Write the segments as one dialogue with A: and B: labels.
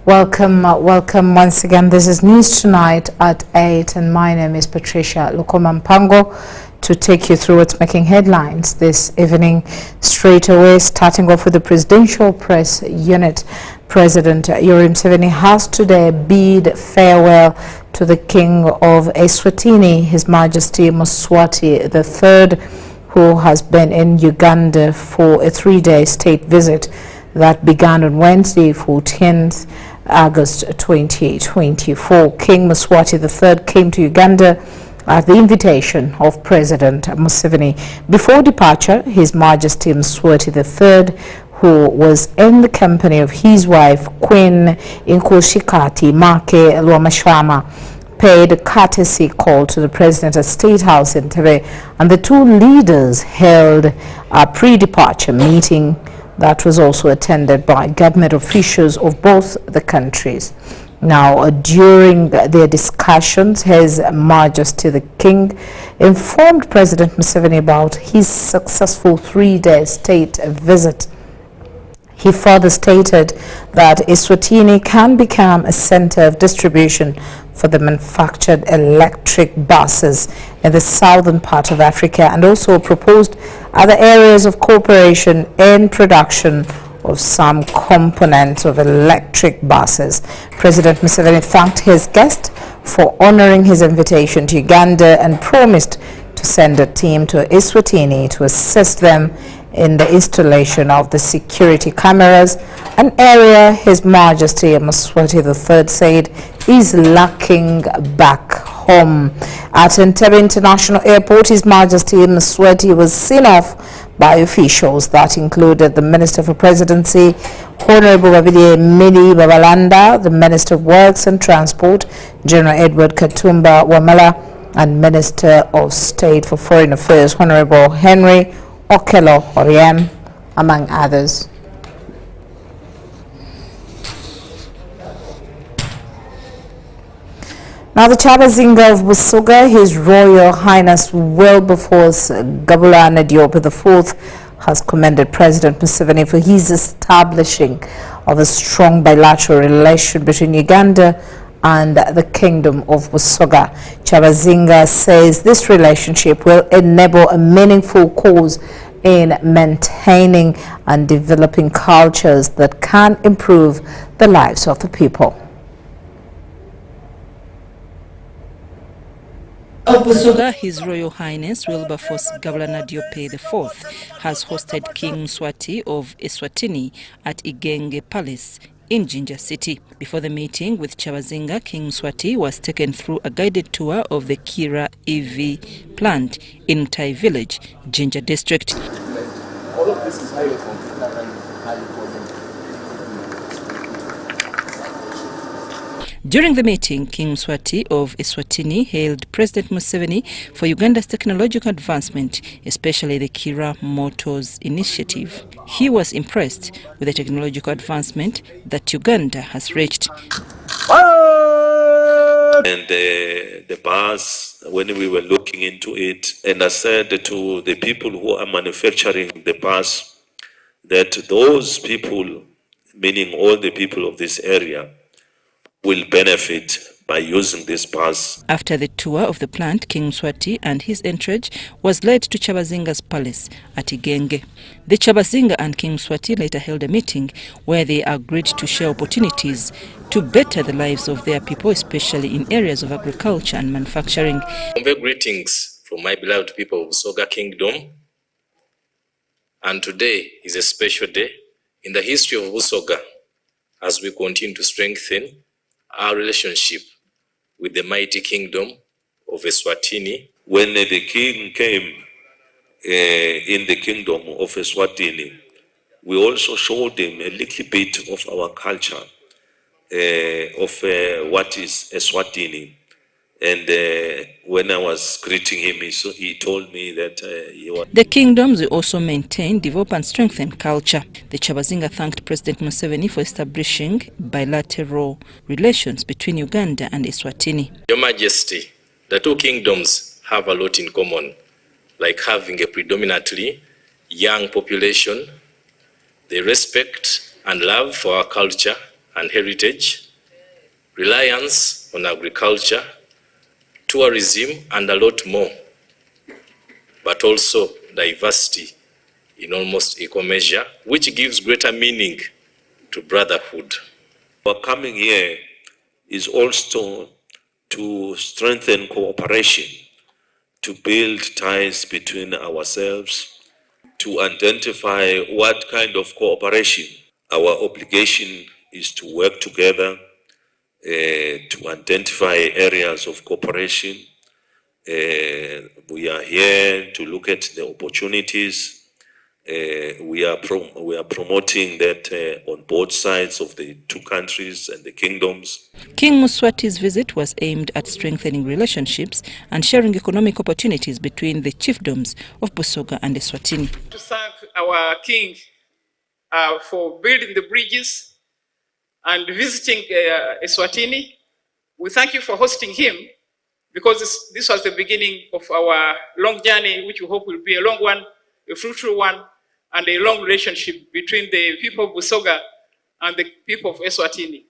A: Welcome once again. This is News Tonight at 8, and my name is Patricia Lukomampango to take you through what's making headlines this evening. Straight away, starting off with the Presidential Press Unit. President Yoweri Museveni has today bid farewell to the King of Eswatini, His Majesty Mswati III, who has been in Uganda for a 3-day state visit that began on Wednesday, 14th August 2024. King Mswati III came to Uganda at the invitation of President Museveni. Before departure, His Majesty Mswati III, who was in the company of his wife, Queen Inkoshikati Make Lwamashama, paid a courtesy call to the President at State House in Tebe, and the two leaders held a pre-departure meeting that was also attended by government officials of both the countries. Now, during their discussions, His Majesty the King informed President Museveni about his successful 3-day state visit. He further stated that Eswatini can become a center of distribution for the manufactured electric buses in the southern part of Africa, and also proposed other areas of cooperation in production of some components of electric buses. President Museveni thanked his guest for honoring his invitation to Uganda and promised to send a team to Eswatini to assist them in the installation of the security cameras, an area His Majesty Mswati III said is lacking back home. At Entebbe International Airport, His Majesty Mswati was seen off by officials that included the Minister for Presidency, Honorable Babidi Mili Babalanda, the Minister of Works and Transport, General Edward Katumba Wamala, and Minister of State for Foreign Affairs, Honorable Henry Okello Oriem, among others. Now, the Chabazinga of Busoga, His Royal Highness Wilberforce Gabulana Diop IV, has commended President Museveni for his establishing of a strong bilateral relation between Uganda and the Kingdom of Busoga. Chabazinga says this relationship will enable a meaningful cause in maintaining and developing cultures that can improve the lives of the people.
B: Of Busoga, His Royal Highness Wilberforce Gabulana Diop IV has hosted King Mswati of Eswatini at Igenge Palace in Jinja City. Before the meeting with Chabazinga, King Mswati was taken through a guided tour of the Kira EV plant in Mutai Village, Jinja District.
C: All of this is highly confident and highly important.
B: During the meeting, King Mswati of Eswatini hailed President Museveni for Uganda's technological advancement, especially the Kira Motors initiative. He was impressed with the technological advancement that Uganda has reached.
D: And the bus, when we were looking into it, and I said to the people who are manufacturing the bus that those people, meaning all the people of this area, will benefit by using this bus.
B: After the tour of the plant, King Mswati and his entourage was led to Chabazinga's palace at Igenge. The Chabazinga and King Mswati later held a meeting where they agreed to share opportunities to better the lives of their people, especially in areas of agriculture and manufacturing.
E: Greetings from my beloved people of Busoga Kingdom. And today is a special day in the history of Busoga as we continue to strengthen our relationship with the mighty kingdom of Eswatini.
D: When the king came in the kingdom of Eswatini, we also showed him a little bit of our culture, of what is Eswatini. And when I was greeting him, he told me that he was...
B: The kingdoms will also maintain, develop and strengthen culture. The Chabazinga thanked President Museveni for establishing bilateral relations between Uganda and Eswatini.
E: Your Majesty, the two kingdoms have a lot in common, like having a predominantly young population, the respect and love for our culture and heritage, reliance on agriculture, tourism, and a lot more, but also diversity in almost equal measure, which gives greater meaning to brotherhood.
D: Our coming here is also to strengthen cooperation, to build ties between ourselves, to identify what kind of cooperation. Our obligation is to work together to identify areas of cooperation. We are here to look at the opportunities. We are promoting that on both sides of the two countries and the kingdoms.
B: King Mswati's visit was aimed at strengthening relationships and sharing economic opportunities between the chiefdoms of Busoga and Eswatini.
F: To thank our king for building the bridges and visiting Eswatini. We thank you for hosting him, because this was the beginning of our long journey, which we hope will be a long one, a fruitful one, and a long relationship between the people of Busoga and the people of Eswatini.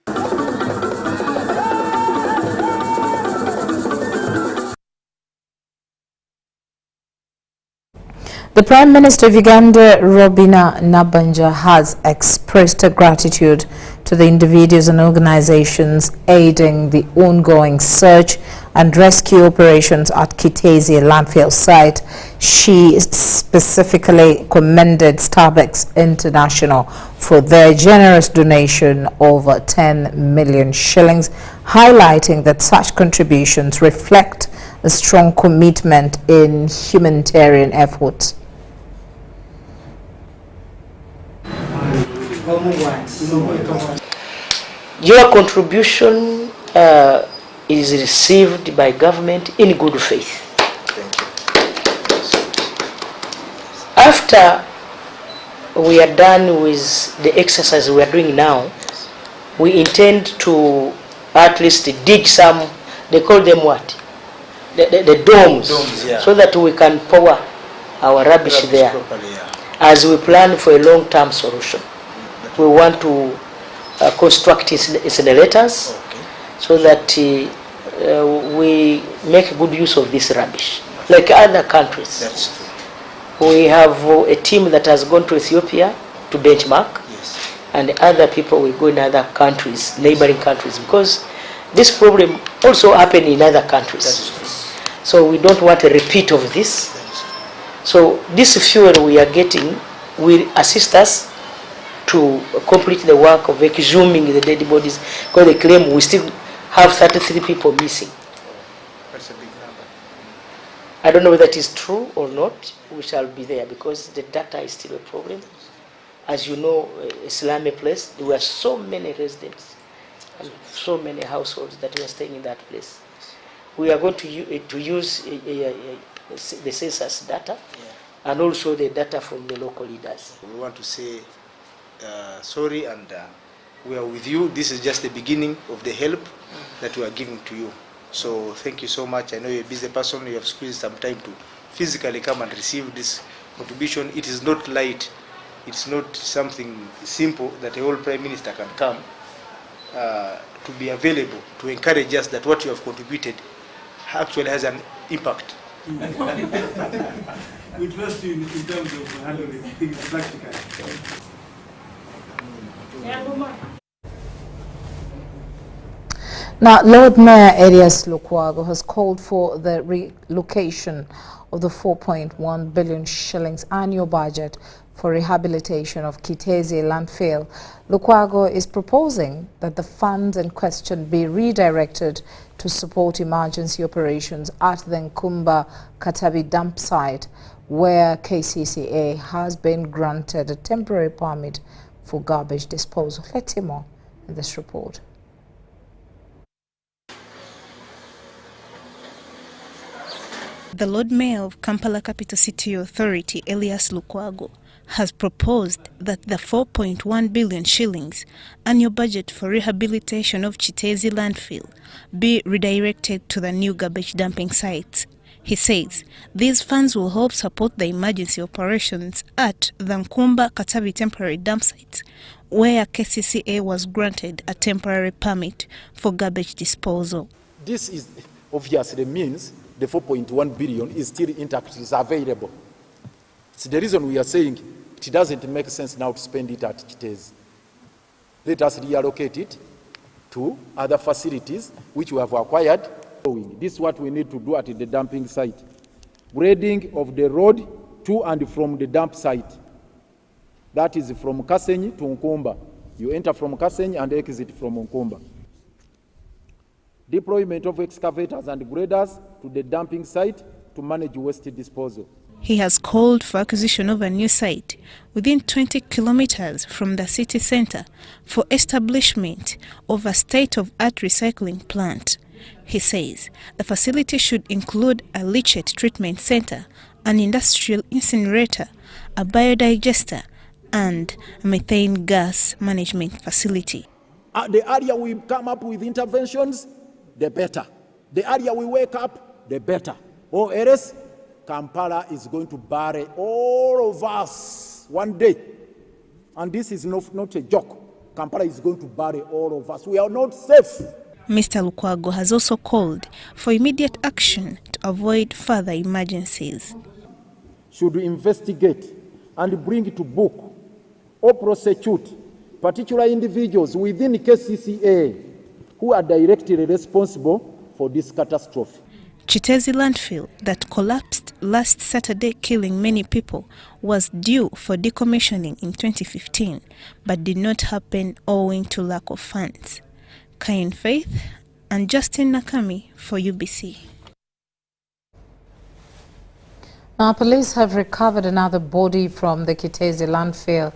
A: The Prime Minister of Uganda, Robina Nabanja, has expressed her gratitude to the individuals and organizations aiding the ongoing search and rescue operations at Kitezi landfill site. She specifically commended Starbucks International for their generous donation over 10 million shillings, highlighting that such contributions reflect a strong commitment in humanitarian efforts.
G: Your contribution is received by government in good faith. After we are done with the exercise we are doing now, we intend to at least dig some, they call them what? The domes, yeah, so that we can pour our rubbish there properly, yeah, as we plan for a long-term solution. We want to construct incinerators, okay, so that we make good use of this rubbish, like other countries. That's true. We have a team that has gone to Ethiopia to benchmark, yes, and other people will go in other countries, neighboring countries, because this problem also happened in other countries. That's true. So we don't want a repeat of this. So this fuel we are getting will assist us to complete the work of exhuming the dead bodies, because they claim we still have 33 people missing. That's a big number. I don't know whether it is true or not. We shall be there, because the data is still a problem. As you know, Islamic place, there were so many residents and so many households that were staying in that place. We are going to use the census data, yeah, and also the data from the local leaders.
H: We want to say sorry, and we are with you. This is just the beginning of the help that we are giving to you. So thank you so much. I know you're a busy person. You have squeezed some time to physically come and receive this contribution. It is not light. It's not something simple that a whole Prime Minister can come to be available to encourage us that what you have contributed actually has an impact.
I: We trust you in terms of handling things practically.
A: Now, Lord Mayor Elias Lukwago has called for the relocation of the 4.1 billion shillings annual budget for rehabilitation of Kitezi landfill. Lukwago is proposing that the funds in question be redirected to support emergency operations at the Nkumba Katabi dump site, where KCCA has been granted a temporary permit for garbage disposal. Let's hear more in this report.
J: The Lord Mayor of Kampala Capital City Authority, Elias Lukwago, has proposed that the 4.1 billion shillings annual budget for rehabilitation of Kitezi landfill be redirected to the new garbage dumping sites. He says these funds will help support the emergency operations at the Nkumba Katabi temporary dump site, where KCCA was granted a temporary permit for garbage disposal.
K: This is obviously means the 4.1 billion is still intact, is available. It's the reason we are saying it doesn't make sense now to spend it at Kitezi. Let us reallocate it to other facilities which we have acquired. This is what we need to do at the dumping site. Grading of the road to and from the dump site. That is from Kasenyi to Nkumba. You enter from Kasenyi and exit from Nkumba. Deployment of excavators and graders to the dumping site to manage waste disposal.
J: He has called for acquisition of a new site within 20 kilometers from the city center for establishment of a state-of-art recycling plant. He says the facility should include a leachate treatment center, an industrial incinerator, a biodigester, and a methane gas management facility.
K: The earlier we come up with interventions, the better. The earlier we wake up, the better. Or else, Kampala is going to bury all of us one day. And this is not a joke. Kampala is going to bury all of us. We are not safe.
J: Mr. Lukwago has also called for immediate action to avoid further emergencies.
K: Should investigate and bring to book or prosecute particular individuals within KCCA who are directly responsible for this catastrophe.
J: Kitezi landfill that collapsed last Saturday, killing many people, was due for decommissioning in 2015, but did not happen owing to lack of funds. Kain Faith and Justin Nakami for UBC.
A: Now, police have recovered another body from the Kitezi landfill,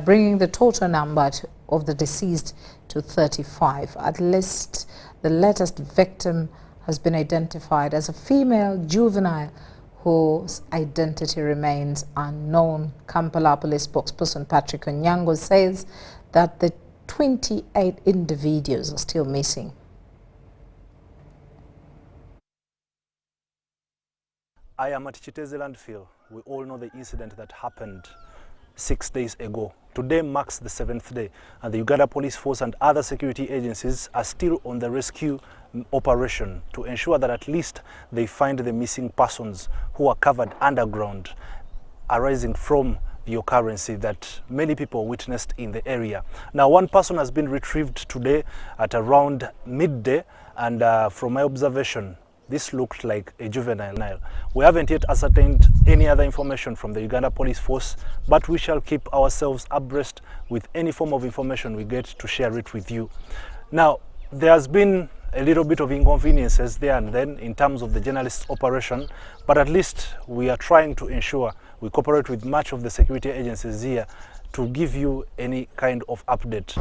A: bringing the total number of the deceased to 35. At least the latest victim has been identified as a female juvenile whose identity remains unknown. Kampala Police spokesperson Patrick Onyango says that the 28 individuals are still missing.
L: I am at Kitezi landfill. We all know the incident that happened 6 days ago. Today marks the 7th day, and the Uganda Police Force and other security agencies are still on the rescue operation to ensure that at least they find the missing persons who are covered underground, arising from the occurrence that many people witnessed in the area. Now, one person has been retrieved today at around midday, and from my observation, this looked like a juvenile. We haven't yet ascertained any other information from the Uganda Police Force, but we shall keep ourselves abreast with any form of information we get to share it with you. Now, there has been a little bit of inconveniences there and then in terms of the journalist operation, but at least we are trying to ensure we cooperate with much of the security agencies here to give you any kind of update.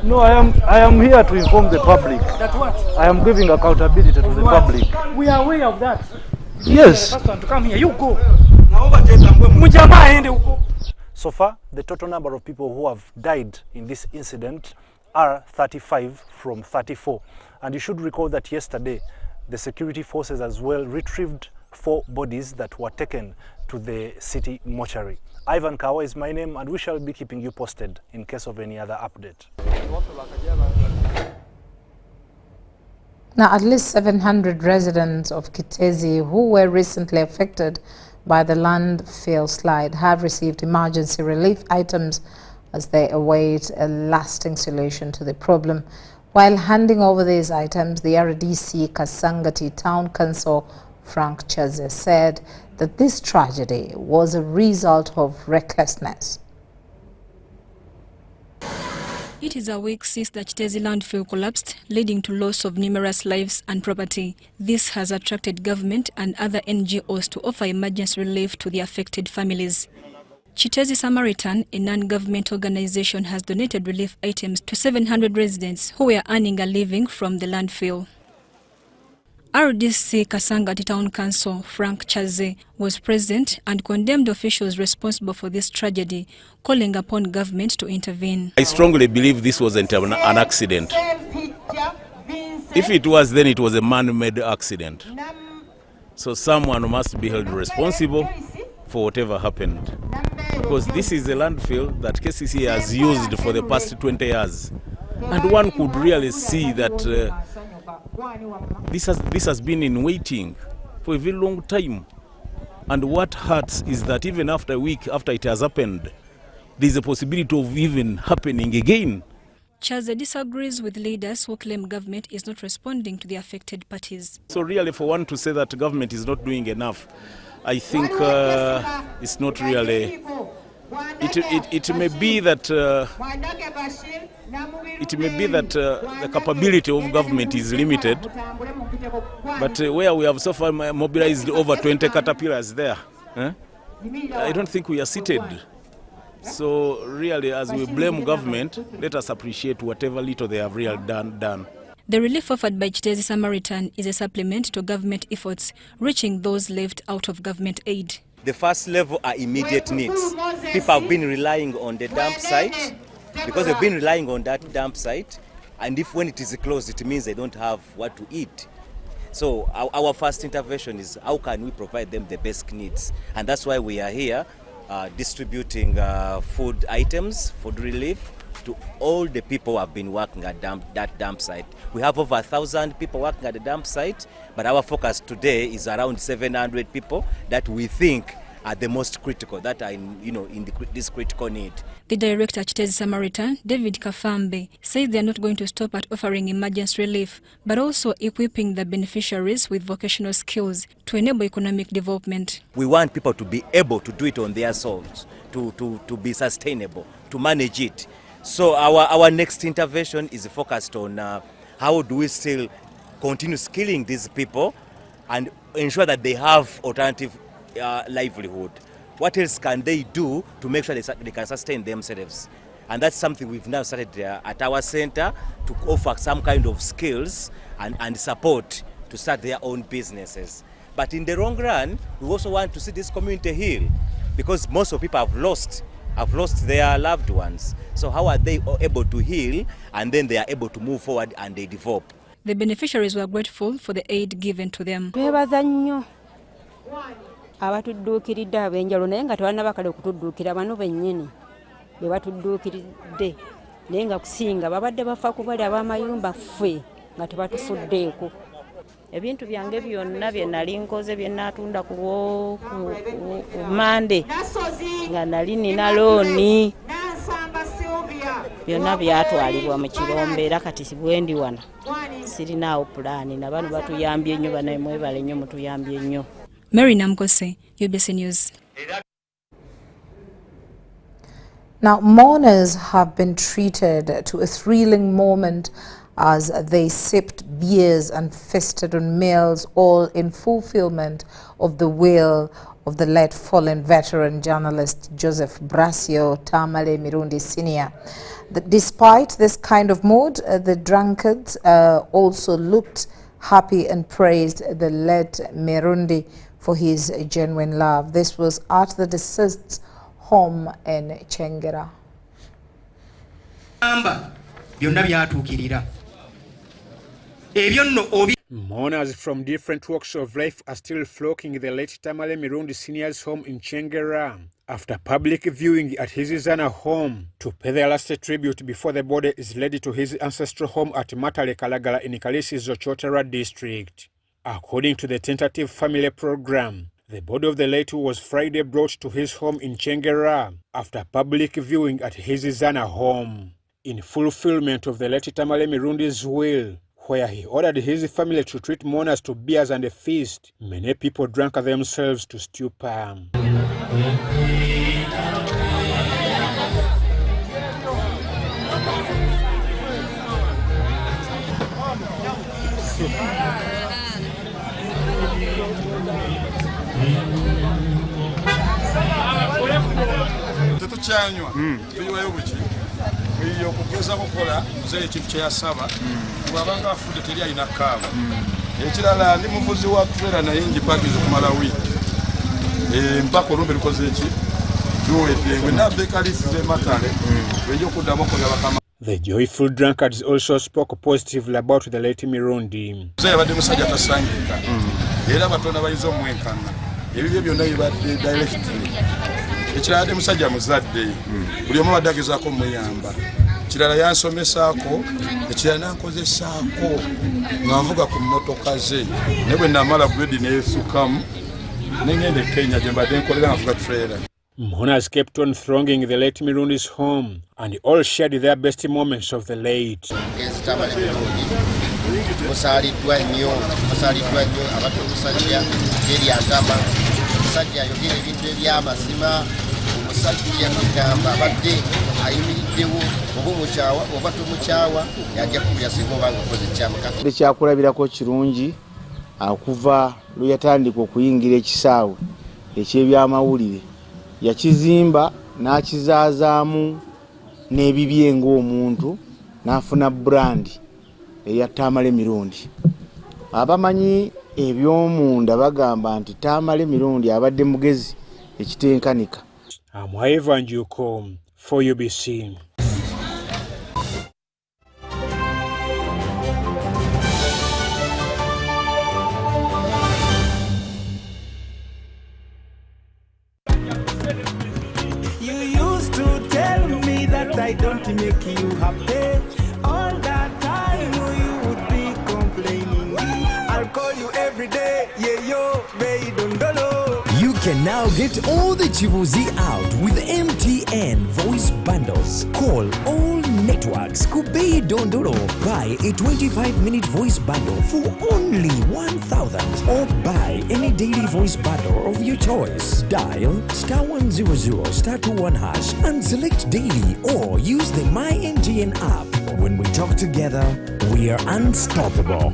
L: No, I am here to inform the public.
I: That what?
L: I am giving accountability to the public.
I: We are aware of that.
L: Yes.
I: The first one to come here, you go.
L: So far, the total number of people who have died in this incident are 35 from 34. And you should recall that yesterday, the security forces as well retrieved 4 bodies that were taken to the city mortuary. Ivan Kawa is my name, and we shall be keeping you posted in case of any other update.
A: Now, at least 700 residents of Kitezi who were recently affected by the landfill slide have received emergency relief items as they await a lasting solution to the problem. While handing over these items, the RDC Kasangati Town Council Frank Chaze said that this tragedy was a result of recklessness.
M: It is a week since the Kitezi landfill collapsed, leading to loss of numerous lives and property. This has attracted government and other NGOs to offer emergency relief to the affected families. Kitezi Samaritan, a non-government organization, has donated relief items to 700 residents who were earning a living from the landfill. RDC Kasangati Town Council Frank Chaze was present and condemned officials responsible for this tragedy, calling upon government to intervene.
N: I strongly believe this wasn't an accident. If it was, then it was a man-made accident. So someone must be held responsible for whatever happened. Because this is a landfill that KCC has used for the past 20 years. And one could really see that this has been in waiting for a very long time. And what hurts is that even after a week after it has happened, there's a possibility of even happening again.
M: Chaze disagrees with leaders who claim government is not responding to the affected parties.
N: So really for one to say that government is not doing enough, I think it's not really. It may be that the capability of government is limited, but where we have so far mobilized over 20 caterpillars there, I don't think we are seated. So really, as we blame government, let us appreciate whatever little they have really done.
M: The relief offered by Chitezi Samaritan is a supplement to government efforts, reaching those left out of government aid.
O: The first level are immediate needs. People have been relying on the dump site because they've been relying on that dump site, and if when it is closed, it means they don't have what to eat. So our first intervention is how can we provide them the basic needs, and that's why we are here distributing food items, food relief to all the people who have been working at that dump site. We have over 1,000 people working at the dump site, but our focus today is around 700 people that we think are the most critical, that are in this critical need.
M: The director at Chitezi Samaritan, David Kafambe, says they are not going to stop at offering emergency relief, but also equipping the beneficiaries with vocational skills to enable economic development.
O: We want people to be able to do it on their souls, to be sustainable, to manage it. So our next intervention is focused on how do we still continue skilling these people and ensure that they have alternative livelihood. What else can they do to make sure they can sustain themselves? And that's something we've now started at our center to offer some kind of skills and support to start their own businesses. But in the long run, we also want to see this community heal, because most of people have lost their loved ones. So how are they able to heal, and then they are able to move forward and they develop?
M: The beneficiaries were grateful for the aid given to them.
P: Abatudduukiridde ab'enjalo naye nga tebalina bakale okutudduukira bano bennyini be batudduukiridde naye nga kusinga babadde bafa ku bali ab'amayumba ffe nga tebatufuddeeko. Ebintu byange byonna bye nali nkoze bye naatunda ku Mande nga nali nina looni byonna byatwalibwa mu kirombe, era kati bwendi wana sirinaawo pulaani na bano batuyambye nnyo, bano mwebale nnyo mutuyambye nnyo.
M: Mary Namkose, UBC News.
A: Now, mourners have been treated to a thrilling moment as they sipped beers and feasted on meals, all in fulfillment of the will of the late fallen veteran journalist Joseph Brasio Tamale Mirundi Sr. Despite this kind of mood, the drunkards also looked happy and praised the late Mirundi for his genuine love. This was at the deceased's home in Chengera.
Q: Mourners from different walks of life are still flocking the late Tamale Mirundi Senior's home in Chengera after public viewing at his Zana home to pay their last tribute before the body is led to his ancestral home at Matale Kalagala in Kalisi Zochotera district. According to the tentative family program, the body of the late was Friday brought to his home in Chengera after public viewing at his Zana home, in fulfillment of the late Tamale Mirundi's will, where he ordered his family to treat mourners to beers and a feast. Many people drank themselves to stupor.
R: Tetukyanywa tuyiwayo buki eyo okugeza kukola muzeeyi ekintu kye yasaba bw'abanga afudde teri alina kaaba. Ekirala ndi muvuzi wa trailer naye ngipakiza okumala wiiki mpaka olumbe lukoze eki luwedde bwe nabba ekalisiza ematale wenja okuddamu okulaba bakama.
Q: The joyful drunkards also spoke positively about the late Mirundi.
R: Era batona bayizo mwenkana ebibyo byonna bibadde directly ekirala musajja muzadde buli omu badagezaako muyamba kirala yansomesaako ekirala nankozesaako nga nvuga ku mmotoka ze ne bwe namala grade neesukamu nengende Kenya gye mbadde nkolera nga nvuga trailer.
Q: Mourners kept on thronging the late Mirundi's home and all shared their best moments of the late.
S: Musaliddwa nnyo abantu omusajja eri agamba omusajja ayogera ebintu eby'amazima omusajja kugamba abadde ayimiriddewo oba omukyawa oba tomukyawa yajja kubira singa obanga okoze kyamukati
H: ekyakulabirako kirungi okuva lwe yatandika okuyingira ekisaawe eky'ebyamawulire yakizimba n'akizaazaamu n'ebibye ng'omuntu n'afuna brand eya Tamale Mirundi. Abamanyi eby'omunda bagamba nti Tamale Mirundi abadde mugezi ekitenkanika.
Q: Amwaiva Njuko for UBC.
T: You used to tell me that I don't make you happy. All that time you would be complaining. I'll call you every day, yeah yo, baby don't know.
U: You can now get all the Chibuzi out with MTN voice bundles. Call all networks. Kubei Dondoro. Buy a 25-minute voice bundle for only 1,000 or buy any daily voice bundle of your choice. Dial *100 *21 hash and select daily or use the My MTN app. When we talk together, we are unstoppable.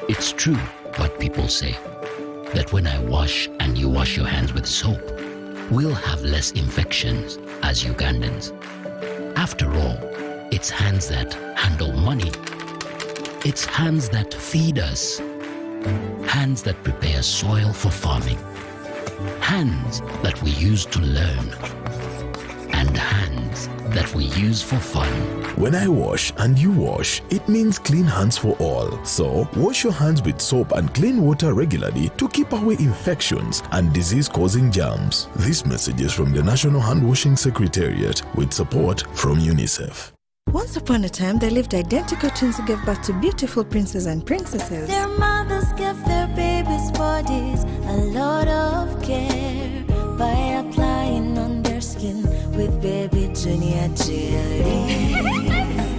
V: It's true what people say, that when I wash and you wash your hands with soap, we'll have less infections as Ugandans. After all, it's hands that handle money. It's hands that feed us. Hands that prepare soil for farming. Hands that we use to learn. And hands that we use for fun.
W: When I wash and you wash, it means clean hands for all. So, wash your hands with soap and clean water regularly to keep away infections and disease-causing germs. This message is from the National Hand Washing Secretariat with support from UNICEF.
X: Once upon a time, there lived identical twins who gave birth to beautiful princes and princesses.
Y: Their mothers gave their babies' bodies a lot of care by applying on their skin with baby Junior jelly.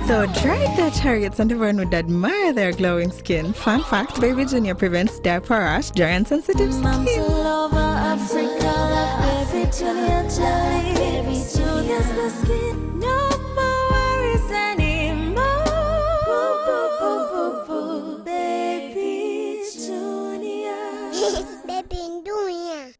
X: Though dried their targets and everyone would admire their glowing skin. Fun fact, baby Junior prevents diaper rash, dry and sensitive skin.
Y: Moms all over Africa love baby Junior jelly. Baby Junior's the skin. No more worries anymore. Baby Junior. Baby Junior.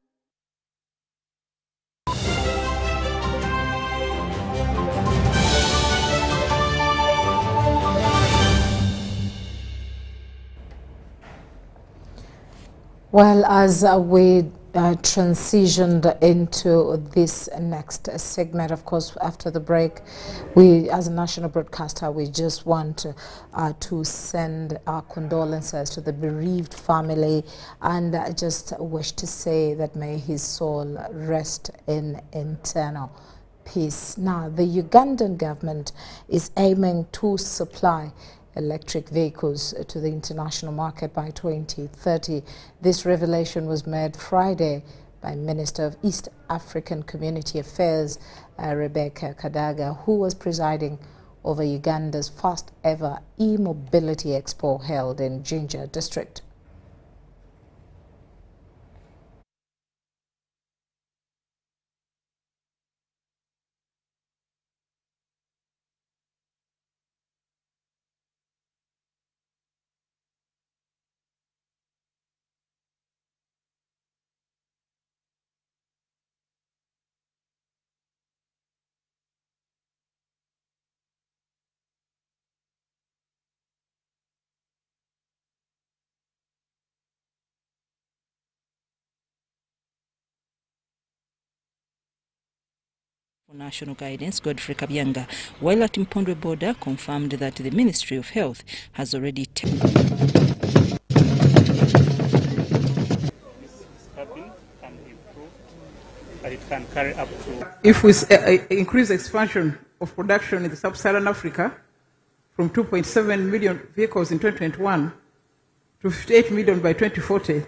A: Well, as we transitioned into this next segment, of course, after the break, we, as a national broadcaster, we just want to send our condolences to the bereaved family and just wish to say that may his soul rest in eternal peace. Now, the Ugandan government is aiming to supply electric vehicles to the international market by 2030. This revelation was made Friday by Minister of East African Community Affairs, Rebecca Kadaga, who was presiding over Uganda's first ever e-mobility expo held in Jinja district.
B: National Guidance Godfrey Kabyanga, while at Mpondwe border confirmed that the Ministry of Health has already taken.
I: It can carry up to.
C: If we increase expansion of production in the sub-Saharan Africa from 2.7 million vehicles in 2021 to 58 million by 2040, it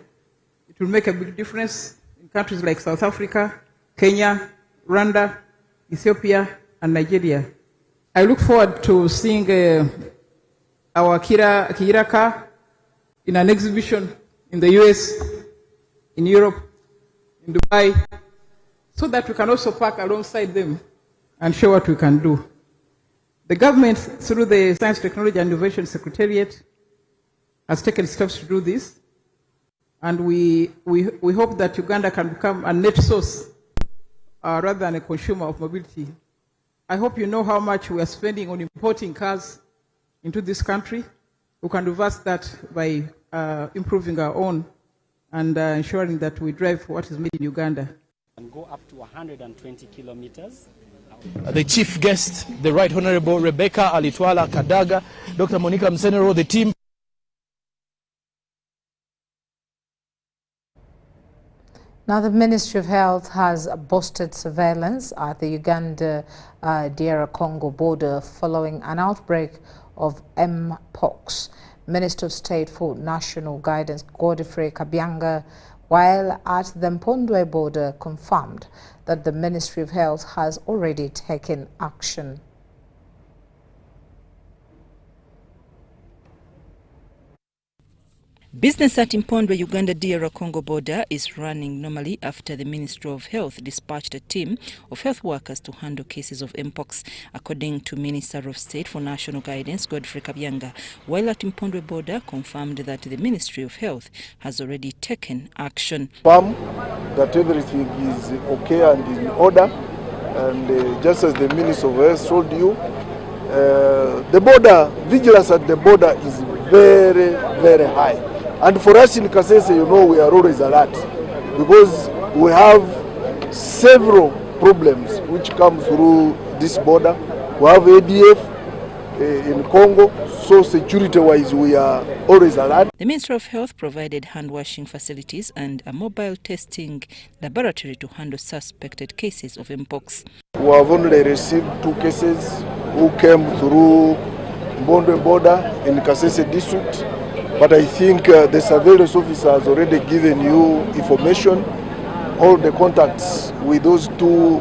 C: will make a big difference in countries like South Africa, Kenya, Rwanda, Ethiopia, and Nigeria. I look forward to seeing our Kira car in an exhibition in the US, in Europe, in Dubai, so that we can also park alongside them and show what we can do. The government, through the Science, Technology and Innovation Secretariat, has taken steps to do this, and we hope that Uganda can become a net source rather than a consumer of mobility. I hope you know how much we are spending on importing cars into this country. We can reverse that by improving our own and ensuring that we drive what is made in Uganda.
D: And go up to 120 kilometers.
E: The chief guest, the Right Honorable Rebecca Alitwala Kadaga, Dr. Monica Msenero, the team.
A: Now, the Ministry of Health has boosted surveillance at the Uganda-DR Congo border following an outbreak of Mpox. Minister of State for National Guidance Godfrey Kabyanga, while at the Mpondwe border, confirmed that the Ministry of Health has already taken action.
B: Business at Mpondwe Uganda-DR Congo border is running normally after the Ministry of Health dispatched a team of health workers to handle cases of Mpox, according to Minister of State for National Guidance Godfrey Kabyanga, while at Mpondwe border confirmed that the Ministry of Health has already taken action.
K: That everything is okay and in order, and just as the Minister of Health told you, the border, vigilance at the border is very, very high. And for us in Kasese, you know, we are always alert because we have several problems which come through this border. We have ADF in Congo, so security-wise we are always alert.
B: The Ministry of Health provided hand-washing facilities and a mobile testing laboratory to handle suspected cases of Mpox.
K: We have only received 2 cases who came through Mpondwe border in Kasese district. But I think the surveillance officer has already given you information. All the contacts with those 2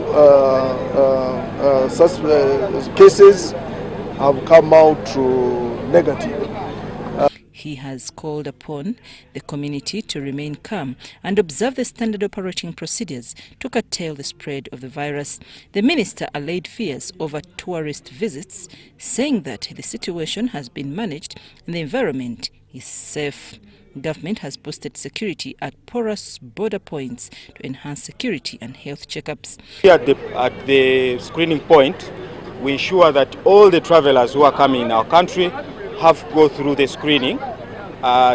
K: cases have come out negative.
B: He has called upon the community to remain calm and observe the standard operating procedures to curtail the spread of the virus. The minister allayed fears over tourist visits, saying that the situation has been managed and the environment is safe. Government has boosted security at porous border points to enhance security and health checkups.
F: Here at the screening point, we ensure that all the travelers who are coming in our country have to go through the screening.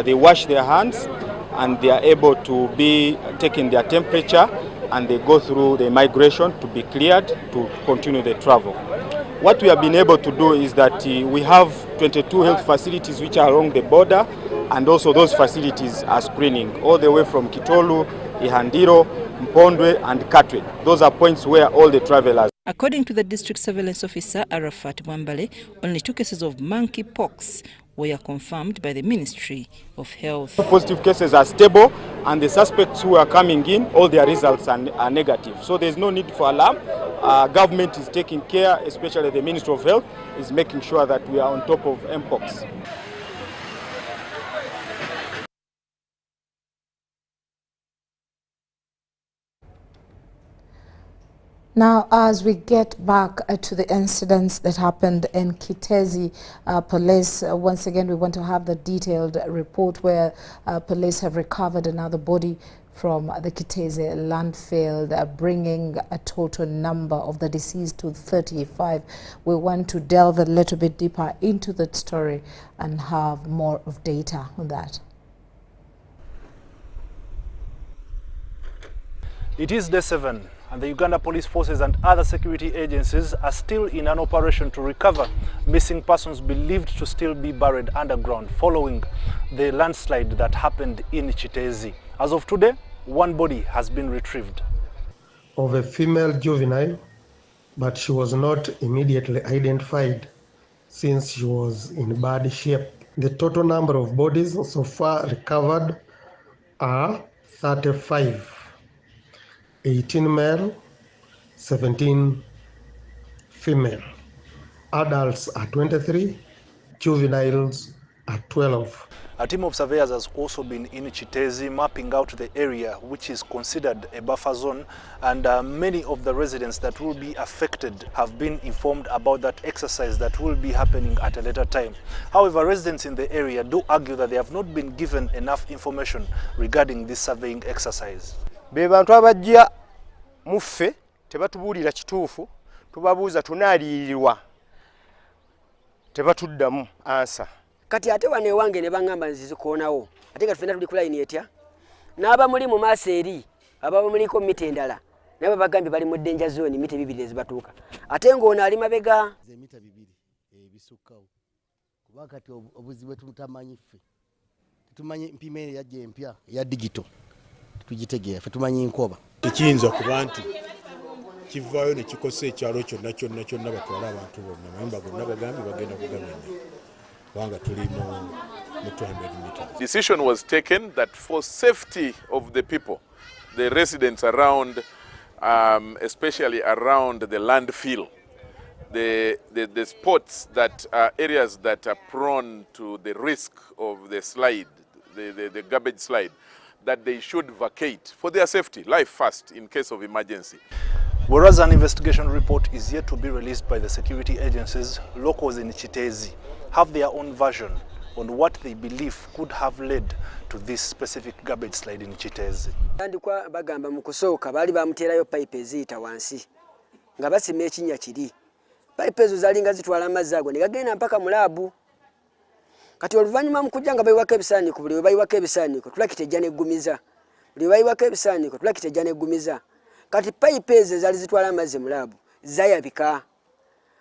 F: They wash their hands and they are able to be taking their temperature, and they go through the migration to be cleared to continue the travel. What we have been able to do is that we have 22 health facilities which are along the border, and also those facilities are screening all the way from Kitolu, Ihandiro, Mpondwe and Katwe. Those are points where all the travelers.
B: According to the district surveillance officer Arafat Wambale, only 2 cases of monkeypox were confirmed by the Ministry of Health.
F: Positive cases are stable, and the suspects who are coming in, all their results are negative. So there's no need for alarm. Government is taking care, especially the Ministry of Health is making sure that we are on top of Mpox.
A: Now, as we get back to the incidents that happened in Kitezi police, once again we want to have the detailed report where police have recovered another body from the Kitezi landfill, bringing a total number of the deceased to 35. We want to delve a little bit deeper into that story and have more of data on that.
L: It is day 7 and the Uganda Police Forces and other security agencies are still in an operation to recover missing persons believed to still be buried underground following the landslide that happened in Chitezi. As of today, one body has been retrieved.
G: Of a female juvenile, but she was not immediately identified since she was in bad shape. The total number of bodies so far recovered are 35, 18 male, 17 female. Adults are 23, juveniles are 12.
L: A team of surveyors has also been in Chitezi mapping out the area which is considered a buffer zone, and many of the residents that will be affected have been informed about that exercise that will be happening at a later time. However, residents in the area do argue that they have not been given enough information regarding this surveying exercise.
J: Be bantu abajja muffe tebatubulira kituufu tubabuuza tunaaliyirwa tebatuddamu answer.
N: Kati ate wane wange ne bangamba nzizikoonawo ate nga tufena tuli ku line etya n'aba muli mu maaso eri aba muliko mita endala nabo bagambye bali mu danger zone mita 2 ezibatuuka ate ng'ono ali mabega
O: mita 2 ebisukkawo kuba kati obuzibu tutamanyi ffe tumanyi mpimere yajja empya ya digital tugitegeera ffe tumanyi nkoba
P: tekiyinza kuba nti kivaayo ne kikosa ekyalo kyonna batwala abantu bonna mayumba gonna bagambye bagenda kugamenya.
Z: Decision was taken that for safety of the people, the residents around, especially around the landfill, the spots that are areas that are prone to the risk of the slide, the garbage slide, that they should vacate for their safety, life first in case of emergency.
L: Whereas an investigation report is yet to be released by the security agencies, locals in Chitezi have their own version on what they believe could have led to this specific garbage slide in Chitezi.
N: Andikwa bagamba mu kusooka bali bamuterayo pipe eziyita wansi nga basima ekinnya kiri. Pipe ezo zalinga zitwala amazzi ago ne gagenda mpaka mu laabu. Kati oluvannyuma mu kujja nga bayiwako ebisaaniko buli we bayiwako ebisaaniko tulakita ejja neggumiza. Buli we bayiwako ebisaaniko tulakita ejja neggumiza. Kati pipe ezo zali zitwala amazzi mu laabu zayabika.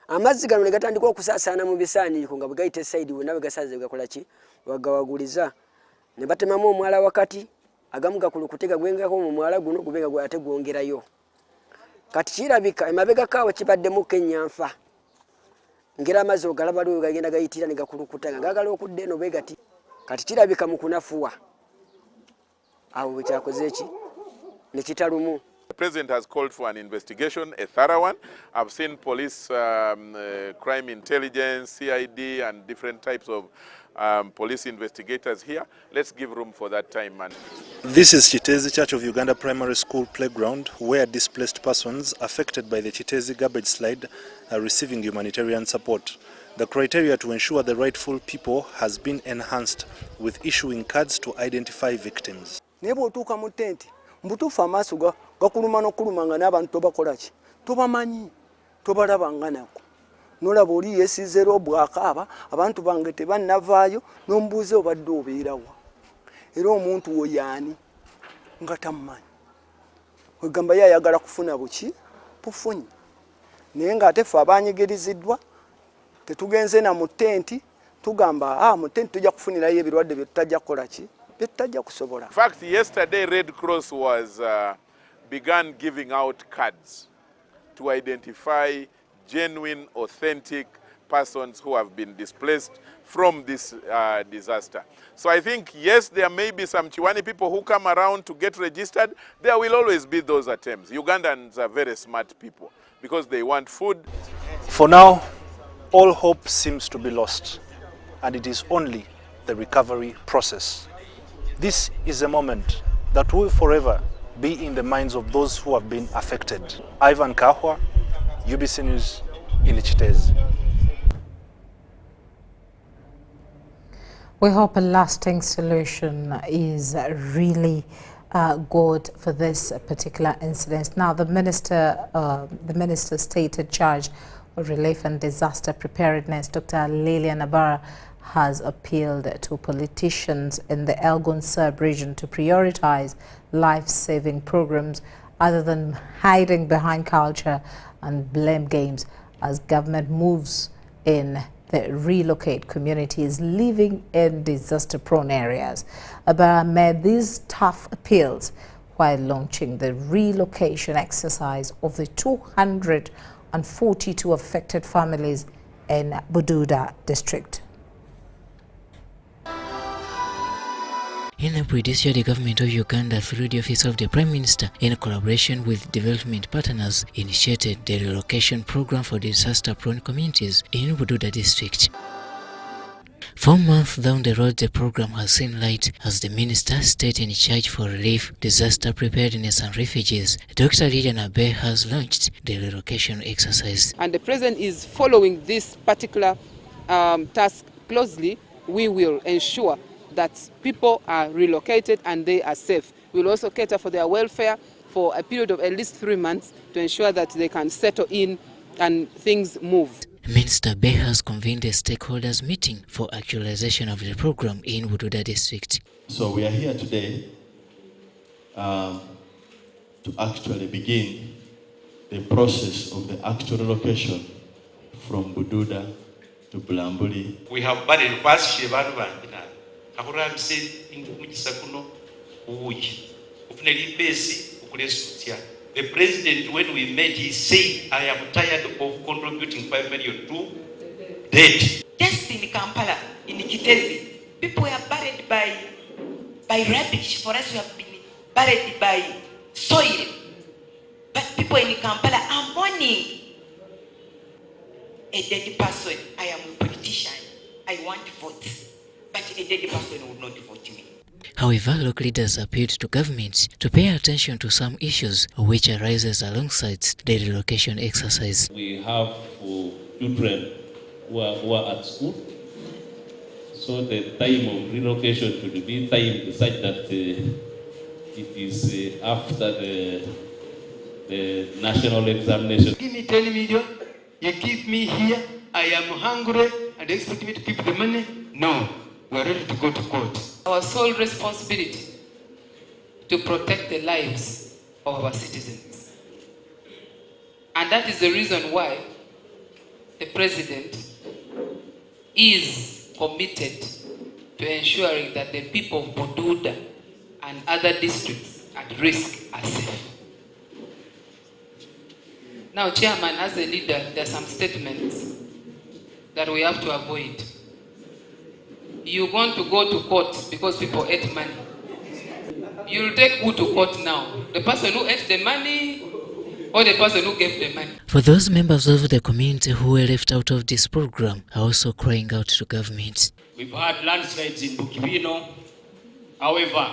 N: Amazzi gano ne gatandika okusaasaana mu bisaaniko nga bwegayita side wonna bwegasaze gakola ki bagawaguliza ne batemamu omwala wakati agamu gakulukutega gwengako mu mwala guno gubenga gwate gwongerayo. Kati kirabika emabega kaawe kibaddemu kenyanfa ngera amazzi ogalaba lwe gagenda gayitira ne gakulukuta nga gagala okudde eno begati. Kati kirabika mu kunafuwa awo bwe kyakoze eki ne kitalumu.
Z: The President has called for an investigation, a thorough one. I've seen police, crime intelligence, CID, and different types of police investigators here. Let's give room for that time, man.
L: This is Chitezi Church of Uganda Primary School playground, where displaced persons affected by the Chitezi garbage slide are receiving humanitarian support. The criteria to ensure the rightful people has been enhanced with issuing cards to identify victims.
N: Mbutuufu amaaso gakuluma n'okuluma nga n'abantu tobakola ki tobamanyi tobalaba nga nako n'olaba oli yeesize robu akaaba abantu bange tebannavaayo n'ombuuze obadde obeerawa era omuntu wo yaani nga tamumanyi wegamba ye ayagala kufuna buki bufunyi naye ng'ate ffe abanyigiriziddwa tetugenze na mu tenti tugamba mu tenti tujja kufunirayo ebirwadde bye tutajja kukola ki.
Z: In fact, yesterday Red Cross was began giving out cards to identify genuine, authentic persons who have been displaced from this disaster. So I think, yes, there may be some Chiwani people who come around to get registered. There will always be those attempts. Ugandans are very smart people because they want food.
L: For now, all hope seems to be lost, and it is only the recovery process. This is a moment that will forever be in the minds of those who have been affected. Ivan Kahwa, UBC News, in Chitezi.
A: We hope a lasting solution is really good for this particular incident. Now, the Minister State in charge of Relief and Disaster Preparedness, Dr. Lilian Abara, has appealed to politicians in the Elgon sub-region to prioritize life-saving programs other than hiding behind culture and blame games as government moves in the relocate communities living in disaster-prone areas. Abara made these tough appeals while launching the relocation exercise of the 242 affected families in Bududa district.
H: In the predecessor, the government of Uganda, through the Office of the Prime Minister, in collaboration with development partners, initiated the relocation program for disaster-prone communities in Bududa district. 4 months down the road, the program has seen light as the Minister, State in charge for relief, disaster preparedness and refugees, Dr. Lydia Nabe, has launched the relocation exercise.
M: And the President is following this particular task closely. We will ensure that people are relocated and they are safe. We will also cater for their welfare for a period of at least 3 months to ensure that they can settle in and things move.
H: Minister Bay has convened a stakeholders meeting for actualization of the program in Bududa district.
Q: So we are here today to actually begin the process of the actual relocation from Bududa to Bulambuli.
R: We have buried past the president, when we met, he said, I am tired of contributing 5 million to debt.
S: Just in Kampala, in Kitezi, people were buried by rubbish. For us, we have been buried by soil. But people in Kampala are mourning a dead person. I am a politician. I want votes. But a dead person would not vote me.
H: However, local leaders appealed to governments to pay attention to some issues which arises alongside the relocation exercise.
T: We have children who are at school, so the time of relocation should be timed such that it is after the national examination.
S: Give me 10 million, you keep me here, I am hungry, and they expect me to keep the money? No. We are ready to go to court.
M: Our sole responsibility to protect the lives of our citizens. And that is the reason why the President is committed to ensuring that the people of Bududa and other districts at risk are safe. Now, Chairman, as a leader, there are some statements that we have to avoid. You want to go to court because people ate money. You'll take who to court now? The person who ate the money or the person who gave the money?
H: For those members of the community who were left out of this program are also crying out to government.
R: We've had landslides in Bukivino. However,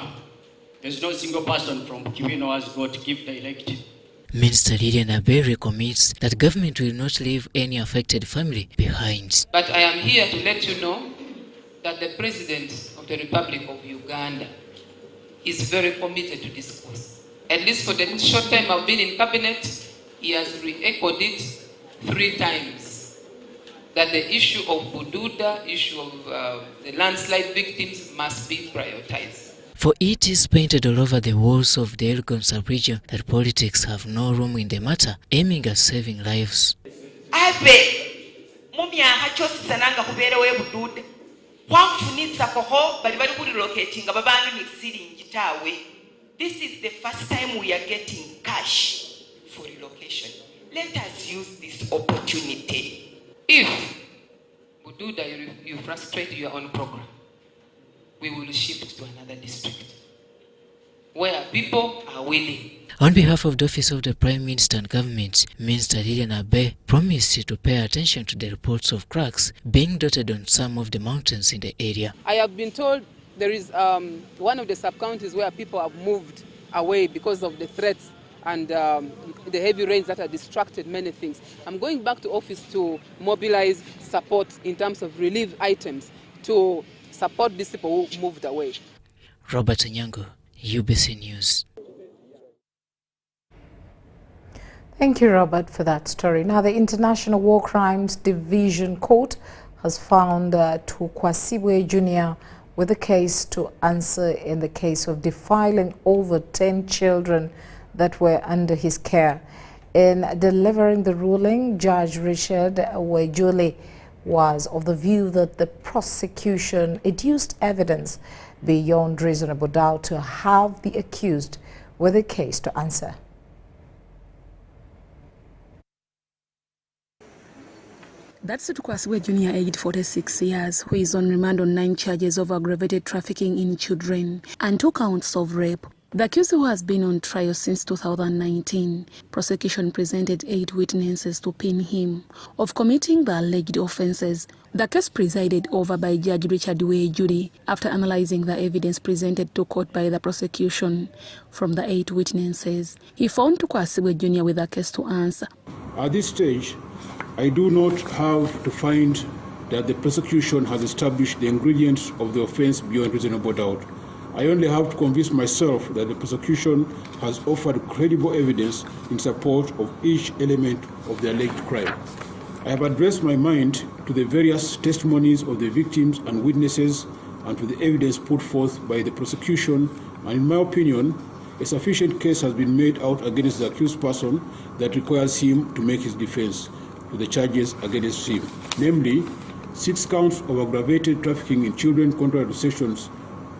R: there's no single person from Bukivino who has got gift elected.
H: Minister Lydia Nabe commits that government will not leave any affected family behind.
M: But I am here to let you know that the President of the Republic of Uganda is very committed to this cause. At least for the short time I've been in cabinet, he has re-echoed it 3 times. That the issue of Bududa, issue of the landslide victims must be prioritized.
H: For it is painted all over the walls of the Elgon sub-region that politics have no room in the matter, aiming at saving lives.
S: This is the first time we are getting cash for relocation. Let us use this opportunity.
M: If Bududa, you frustrate your own program, we will shift to another district where people are willing.
H: On behalf of the Office of the Prime Minister and Government, Minister Lydia Nabe promised to pay attention to the reports of cracks being dotted on some of the mountains in the area.
M: I have been told there is one of the sub-counties where people have moved away because of the threats and the heavy rains that have distracted many things. I'm going back to office to mobilize support in terms of relief items to support these people who moved away.
H: Robert Anyango, UBC News.
A: Thank you, Robert, for that story. Now, the International War Crimes Division Court has found Tukwasibwe Jr. with a case to answer in the case of defiling over 10 children that were under his care. In delivering the ruling, Judge Richard Wejuli was of the view that the prosecution adduced evidence beyond reasonable doubt to have the accused with a case to answer.
I: That's Tukwasiwe Jr., aged 46 years, who is on remand on 9 charges of aggravated trafficking in children and 2 counts of rape. The accused, who has been on trial since 2019, prosecution presented 8 witnesses to pin him of committing the alleged offences. The case presided over by Judge Richard Wejuli after analysing the evidence presented to court by the prosecution. From the 8 witnesses, he found Tukwasiwe Jr. with a case to answer.
U: At this stage, I do not have to find that the prosecution has established the ingredients of the offence beyond reasonable doubt. I only have to convince myself that the prosecution has offered credible evidence in support of each element of the alleged crime. I have addressed my mind to the various testimonies of the victims and witnesses and to the evidence put forth by the prosecution, and in my opinion, a sufficient case has been made out against the accused person that requires him to make his defence to the charges against him, namely 6 counts of aggravated trafficking in children contrary to sections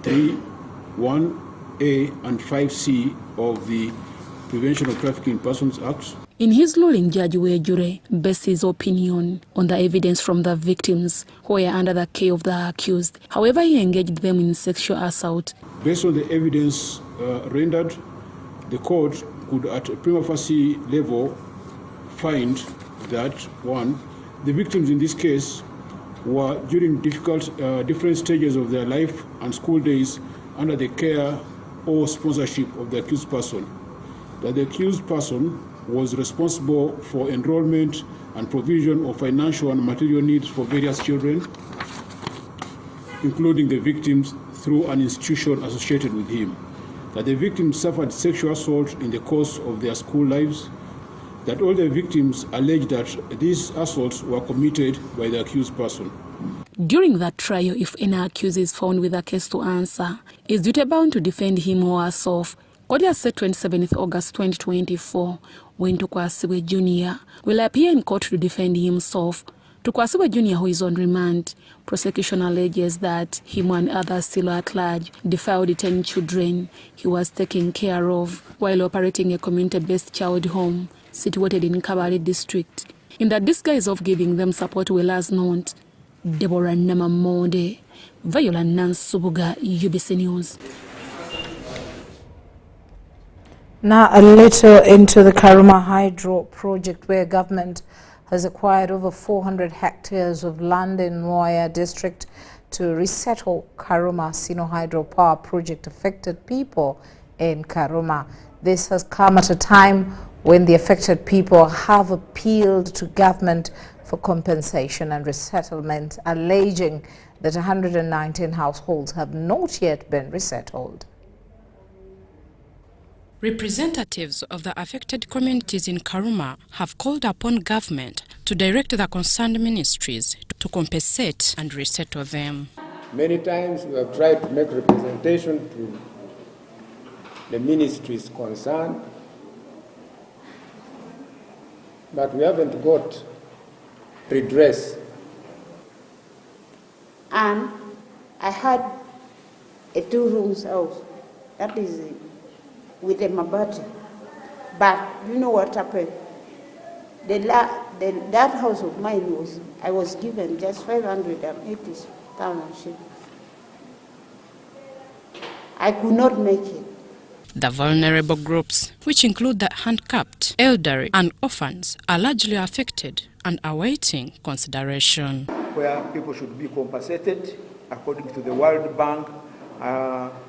U: 3, 1A and 5C of the Prevention of Trafficking in Persons Act.
I: In his ruling, Judge Wejuli based his opinion on the evidence from the victims who were under the care of the accused. However, he engaged them in sexual assault.
U: Based on the evidence rendered, the court could at a prima facie level find that, 1, the victims in this case were during different stages of their life and school days under the care or sponsorship of the accused person, that the accused person was responsible for enrollment and provision of financial and material needs for various children, including the victims, through an institution associated with him, that the victims suffered sexual assault in the course of their school lives, that all the victims alleged that these assaults were committed by the accused person.
I: During that trial, if any accused is found with a case to answer, is duty-bound to defend him or herself. Court has set 27th August 2024 when Tukwasiwe Jr. will appear in court to defend himself. Tukwasiwe Jr., who is on remand, prosecution alleges that him and others still at large defiled 10 children he was taking care of while operating a community-based child home situated in Kabale district. In the disguise of giving them support well as known, Deborah Namamonde, Viola Nansubuga, UBC News.
A: Now a little into the Karuma Hydro project, where government has acquired over 400 hectares of land in Moya district to resettle Karuma Sino Hydro Power Project affected people in Karuma. This has come at a time when the affected people have appealed to government for compensation and resettlement, alleging that 119 households have not yet been resettled.
V: Representatives of the affected communities in Karuma have called upon government to direct the concerned ministries to compensate and resettle them.
W: Many times we have tried to make representation to the ministries concerned, but we haven't got redress.
X: And I had a 2-room house, that is with a mabati. But you know what happened? That house of mine I was given just 580,000 shillings. I could not make it.
V: The vulnerable groups, which include the handicapped, elderly and orphans, are largely affected and awaiting consideration.
W: Where people should be compensated according to the World Bank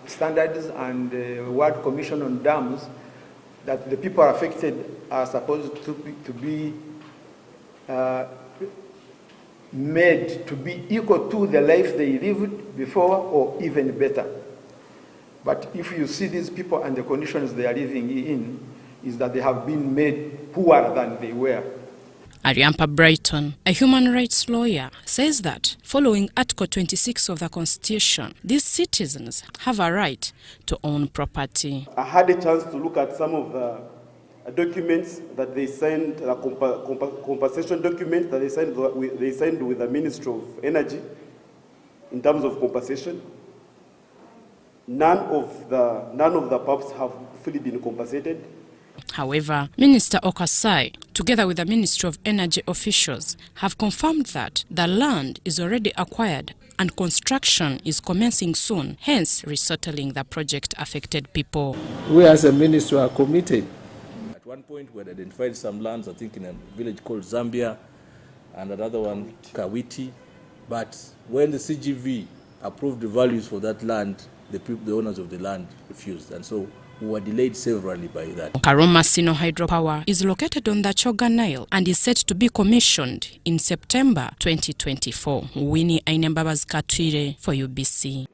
W: standards and the World Commission on Dams, that the people affected are supposed to be made to be equal to the life they lived before or even better. But if you see these people and the conditions they are living in, is that they have been made poorer than they were.
V: Ariampa Brighton, a human rights lawyer, says that following Article 26 of the Constitution, these citizens have a right to own property.
B: I had a chance to look at some of the documents that they signed, compensation documents that they signed with the Ministry of Energy in terms of compensation. None of the pubs have fully been compensated.
V: However, Minister Okasai, together with the Ministry of Energy officials, have confirmed that the land is already acquired and construction is commencing soon, hence resettling the project-affected people.
C: We as a ministry are committed. At one point we had identified some lands, I think in a village called Zambia, and another one, Kawiti. But when the CGV approved the values for that land, the owners of the land refused, and so we were delayed severally by that.
V: Karuma Sino Hydropower is located on the Choga Nile and is set to be commissioned in September 2024. Winnie Ainembabaz Katwire for UBC.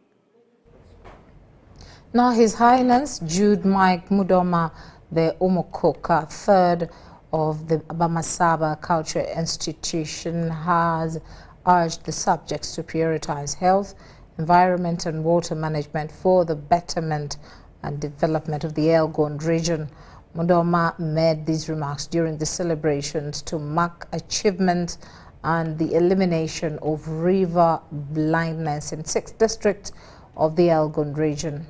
A: Now, His Highness Jude Mike Mudoma, the Umukoka III of the Bamasaba Culture Institution, has urged the subjects to prioritize health, environment and water management for the betterment and development of the Elgon region. Mudoma made these remarks during the celebrations to mark achievement and the elimination of river blindness in 6 districts of the Elgon region.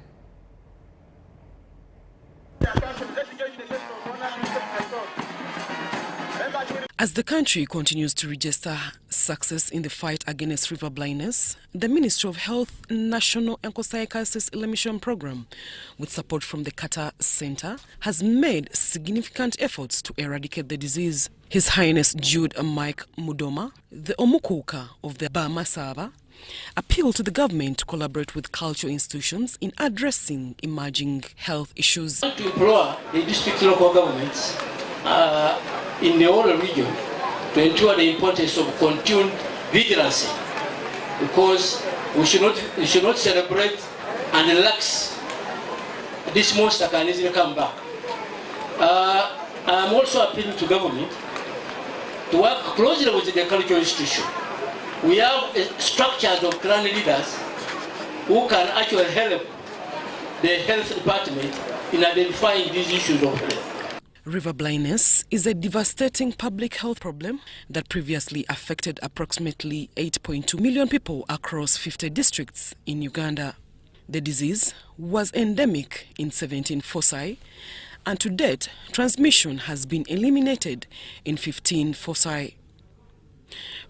D: As the country continues to register success in the fight against river blindness, the Ministry of Health National Onchocerciasis Elimination Program, with support from the Kata Center, has made significant efforts to eradicate the disease. His Highness Jude Mike Mudoma, the Omukoka of the Bamasaba, appealed to the government to collaborate with cultural institutions in addressing emerging health issues.
E: To implore the district local governments in the whole region to ensure the importance of continued vigilance, because we should not celebrate and relax. This monster can easily come back. I'm also appealing to government to work closely with the cultural institution. We have structures of clan leaders who can actually help the health department in identifying these issues of health.
D: River blindness is a devastating public health problem that previously affected approximately 8.2 million people across 50 districts in Uganda. The disease was endemic in 17 foci, and to date, transmission has been eliminated in 15 foci.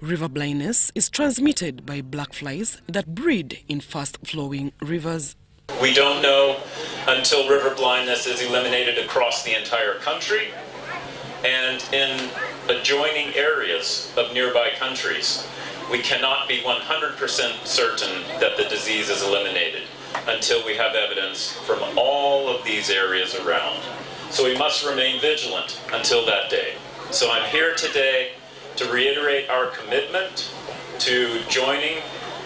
D: River blindness is transmitted by black flies that breed in fast-flowing rivers.
K: We don't know until river blindness is eliminated across the entire country and in adjoining areas of nearby countries. We cannot be 100% certain that the disease is eliminated until we have evidence from all of these areas around. So we must remain vigilant until that day. So I'm here today to reiterate our commitment to joining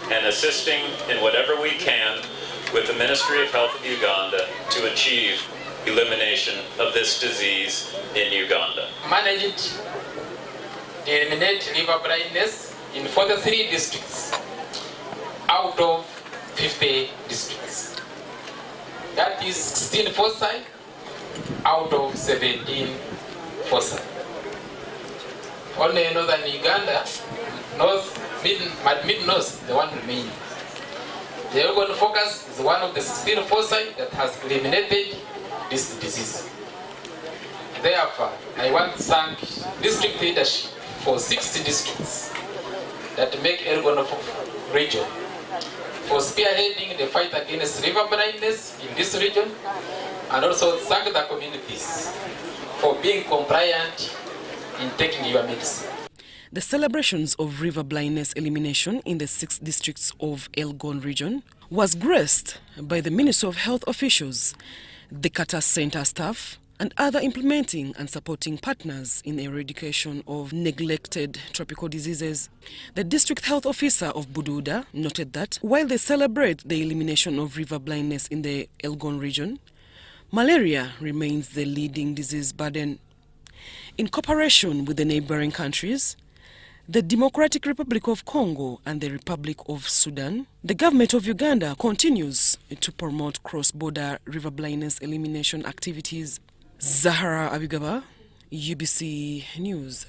K: and assisting in whatever we can with the Ministry of Health of Uganda to achieve elimination of this disease in Uganda.
M: Manage it to eliminate river blindness in 43 districts out of 50 districts. That is 16 foci out of 17 foci. Only in northern Uganda, mid-north, the one remaining. The Elgon focus is one of the 16 foci that has eliminated this disease. Therefore, I want to thank district leadership for 60 districts that make Elgon region for spearheading the fight against river blindness in this region, and also thank the communities for being compliant in taking your medicine.
D: The celebrations of river blindness elimination in the 6 districts of Elgon region was graced by the Ministry of Health officials, the Kata Center staff, and other implementing and supporting partners in the eradication of neglected tropical diseases. The district health officer of Bududa noted that while they celebrate the elimination of river blindness in the Elgon region, malaria remains the leading disease burden. In cooperation with the neighboring countries, the Democratic Republic of Congo and the Republic of Sudan, the government of Uganda continues to promote cross-border river blindness elimination activities. Zahara Abigaba, UBC News.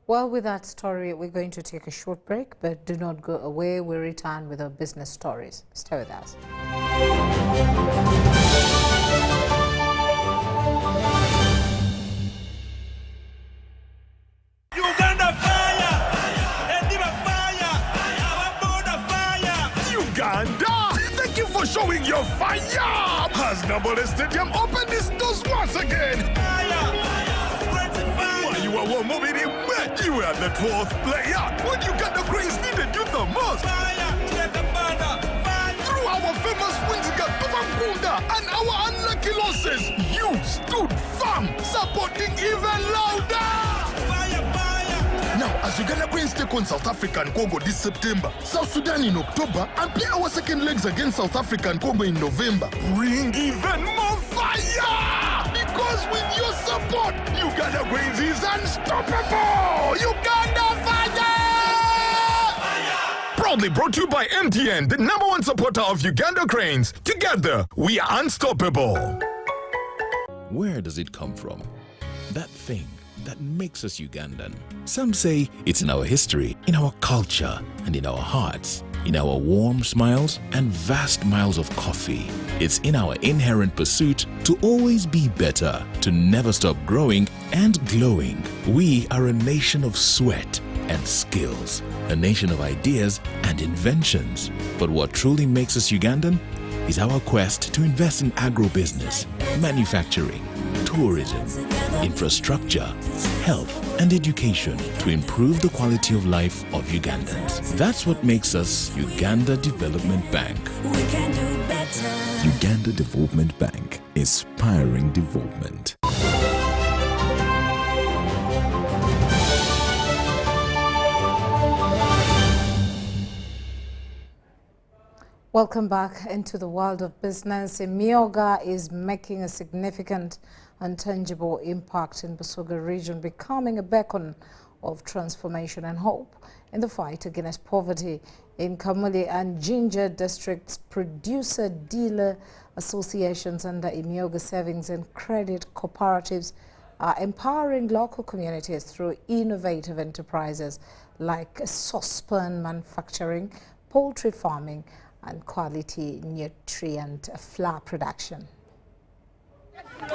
A: Well, with that story, we're going to take a short break, but do not go away. We return with our business stories. Stay with us.
F: Uganda fire! Endiva fire! Our border fire! Uganda! Thank you for showing your fire! Has Nambole Stadium opened its doors once again? Fire! While you were moving in, you were the 12th player. When Uganda Cranes needed you the most. Fire! Through our famous wins and our unlucky losses, you stood firm, supporting even louder. Now, as Uganda Cranes take on South Africa and Congo this September, South Sudan in October, and play our second legs against South Africa and Congo in November, bring even more fire! Because with your support, Uganda Cranes is unstoppable! Uganda Fire! Proudly brought to you by MTN, the #1 supporter of Uganda Cranes. Together, we are unstoppable.
G: Where does it come from? That thing that makes us Ugandan. Some say it's in our history, in our culture, and in our hearts, in our warm smiles and vast miles of coffee. It's in our inherent pursuit to always be better, to never stop growing and glowing. We are a nation of sweat and skills, a nation of ideas and inventions. But what truly makes us Ugandan is our quest to invest in agribusiness, manufacturing, tourism, infrastructure, health and education to improve the quality of life of Ugandans. That's what makes us Uganda Development Bank.
J: We can do better.
G: Uganda Development Bank, inspiring development.
A: Welcome back into the world of business. Emyooga is making a significant and tangible impact in Busoga region, becoming a beacon of transformation and hope in the fight against poverty. In Kamuli and Jinja districts, producer-dealer associations under Emyooga savings and credit cooperatives are empowering local communities through innovative enterprises like saucepan manufacturing, poultry farming, and quality nutrient flour production.
V: The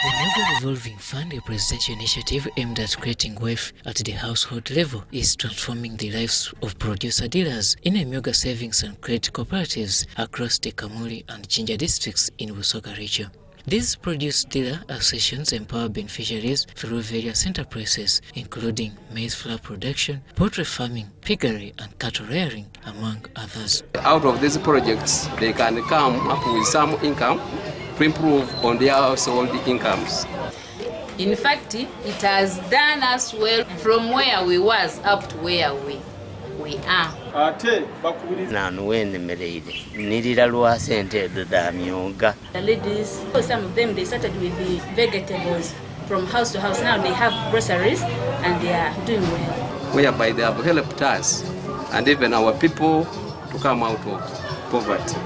V: Emyooga Revolving Fund, a presidential initiative aimed at creating wealth at the household level, is transforming the lives of producer dealers in Emyooga savings and credit cooperatives across the Kamuli and Jinja districts in Busoga region. These produce dealer associations empower beneficiaries through various enterprises, including maize flour production, poultry farming, piggery, and cattle rearing, among others.
O: Out of these projects, they can come up with some income to improve on their household incomes.
P: In fact, it has done us well from where we was up to where we are. The ladies, some of them, they started with the vegetables from house to house. Now they have groceries and they are doing well.
O: Whereby they have helped us and even our people to come out of poverty.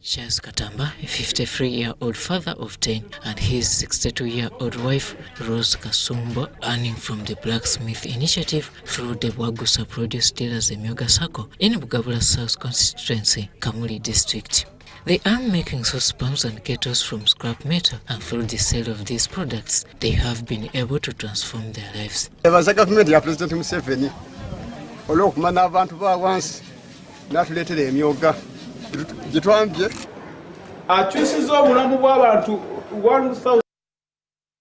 V: Charles Katamba, a 53-year-old father of 10, and his 62-year-old wife, Rose Kasumbo, earning from the Blacksmith Initiative through the Wagusa Produce Dealers Emyooga Circle in Bugabula South Constituency, Kamuli District. They are making saucepans and kettles from scrap metal, and through the sale of these products, they have been able to transform their lives.
W: A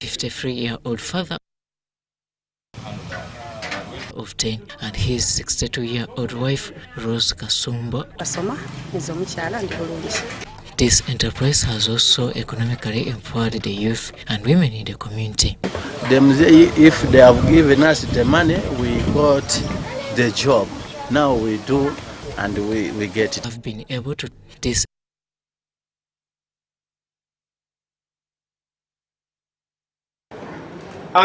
V: 53-year-old father of 10 and his 62-year-old wife, Rose Kasumbo. This enterprise has also economically empowered the youth and women in the community.
Y: If they have given us the money, we got the job. Now we do and we get it.
V: Have been able to this
H: The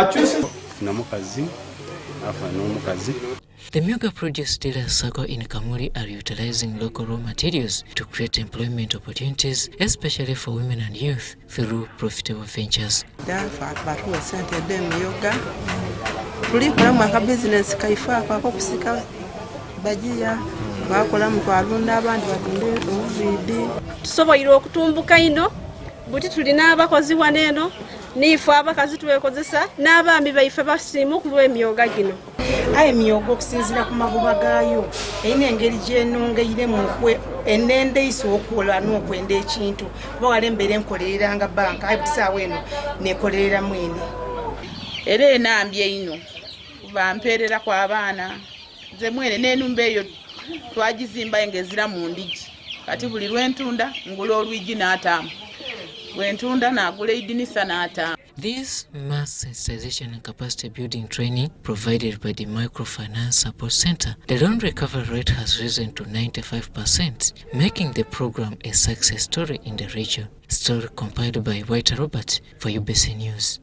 H: Emyooga Produce Dealers Circle in Kamuli are utilizing local raw materials to create employment opportunities, especially for women and youth, through profitable ventures.
L: Tusoboire okutumbuka ino buti tulina abakozi waneeno niife abakazi twekozesa n'abaami baife basiimu ku lw'emyooga gino.
N: Emyooga okusinziira ku magoba gaayo erina engeri gyenongeiremu ennende eyisa okukola n'okwenda ekintu kuba wali embeera enkolerera nga banka aye butisaawo eno nekolereramu eno
Q: era enambye ino kuba mpeerera kw'abaana nze mwene n'enumba eyo twagizimba ngezira mu ndigi kati buli lwentunda ngula olwigi n'ataamu lwentunda n'agula edinisa n'ataamu.
H: This mass sensitization and capacity building training provided by the Microfinance Support Center, the loan recovery rate has risen to 95%, making the program a success story in the region. Story compiled by White Robert for UBC News.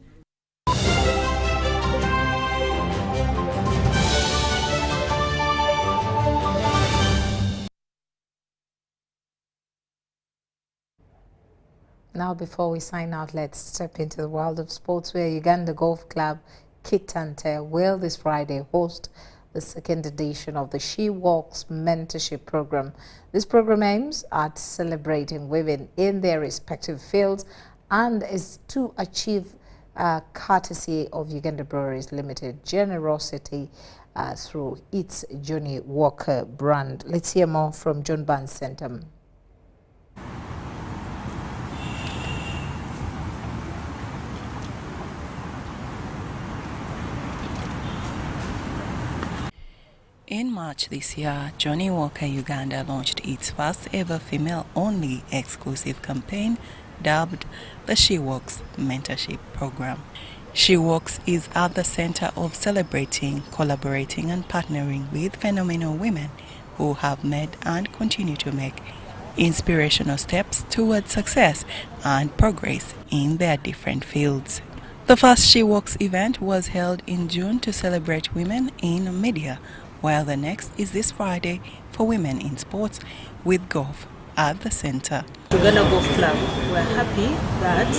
A: Now, before we sign out, let's step into the world of sports, where Uganda Golf Club Kitante will this Friday host the second edition of the She Walks Mentorship Program. This program aims at celebrating women in their respective fields and is to achieve courtesy of Uganda Breweries Limited generosity through its Johnny Walker brand. Let's hear more from John Barnes Centum.
R: In March this year, Johnny Walker Uganda launched its first ever female-only exclusive campaign dubbed the She Walks Mentorship Program. She Walks is at the center of celebrating, collaborating and partnering with phenomenal women who have made and continue to make inspirational steps towards success and progress in their different fields. The first She Walks event was held in June to celebrate women in media, while the next is this Friday for women in sports with golf at the center.
L: Uganda Golf Club, we're happy that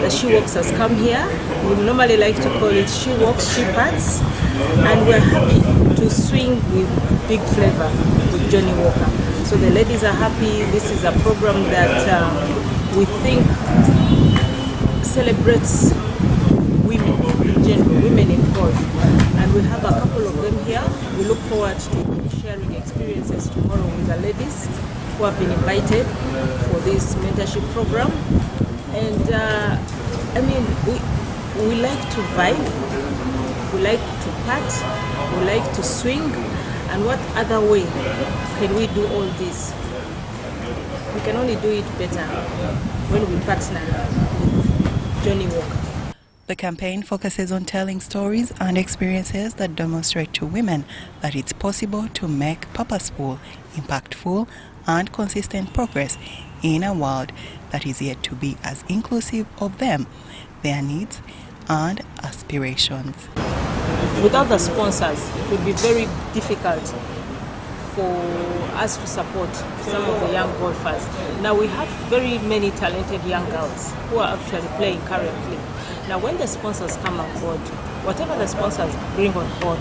L: the She Walks has come here. We normally like to call it She Walks, She Parts, and we're happy to swing with big flavor with Johnny Walker. So the ladies are happy. This is a program that we think celebrates women in general, women in golf. And we have a couple of them here. We look forward to sharing experiences tomorrow with the ladies who have been invited for this mentorship program. And I mean, we like to vibe, we like to part, we like to swing. And what other way can we do all this? We can only do it better when we partner with Johnny Walker.
R: The campaign focuses on telling stories and experiences that demonstrate to women that it's possible to make purposeful, impactful, and consistent progress in a world that is yet to be as inclusive of them, their needs, and aspirations.
L: Without the sponsors, it would be very difficult for us to support some of the young golfers. Now we have very many talented young girls who are actually playing currently. Now when the sponsors come on board, whatever the sponsors bring on board